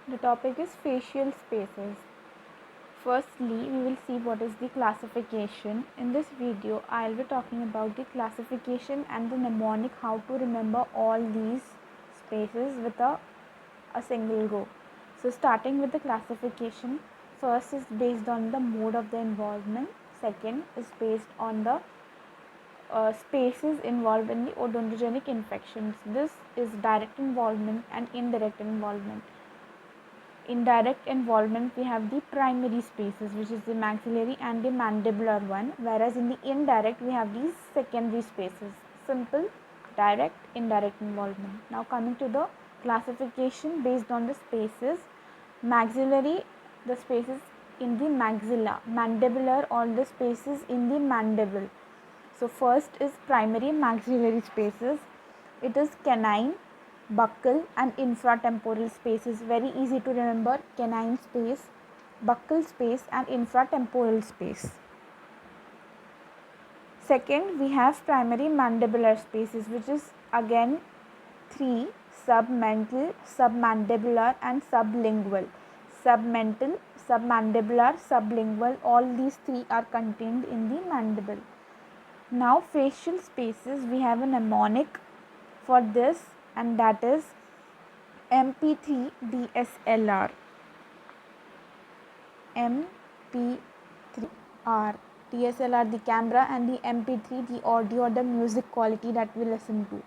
The topic is facial spaces. Firstly, we will see what is the classification. In this video, I will be talking about the classification and the mnemonic, how to remember all these spaces with a single go. So starting with the classification, first is based on the mode of the involvement. Second is based on the spaces involved in the odontogenic infections. This is direct involvement and indirect involvement. In direct involvement, we have the primary spaces, which is the maxillary and the mandibular one, whereas in the indirect, we have these secondary spaces. Simple, direct, indirect involvement. Now coming to the classification based on the spaces. Maxillary, the spaces in the maxilla. Mandibular, all the spaces in the mandible. So first is primary maxillary spaces. It is canine, buccal and infratemporal spaces. Very easy to remember: canine space, buccal space and infratemporal space. Second, we have primary mandibular spaces, which is again three: submental, submandibular and sublingual. Submental, submandibular, sublingual, all these three are contained in the mandible. Now facial spaces, we have a mnemonic for this, and that is MP3 DSLR. MP3R. DSLR the camera and the MP3 the audio or the music quality that we listen to.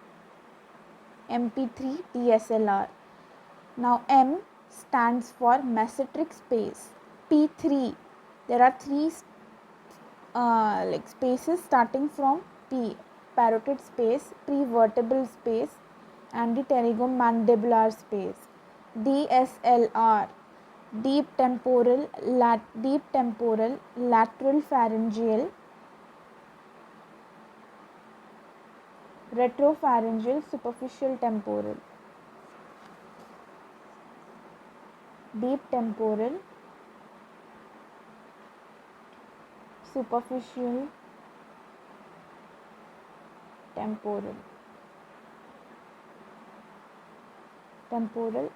MP3 DSLR. Now M stands for mesoteric space. P3, there are three spaces starting from P: parotid space, prevertebral space and the pterygomandibular space. DSLR, deep temporal, lateral pharyngeal, retropharyngeal, superficial temporal. Deep temporal, superficial temporal,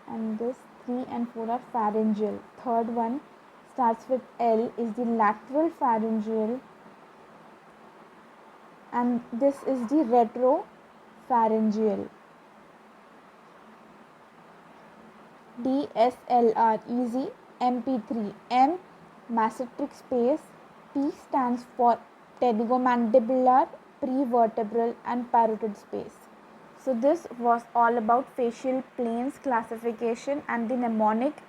and this 3 and 4 are pharyngeal. Third one starts with L, is the lateral pharyngeal, and this is the retropharyngeal. DSLR, easy. MP3, M mesoteric space, P stands for pterygomandibular, prevertebral and parotid space. So this was all about facial planes classification and the mnemonic.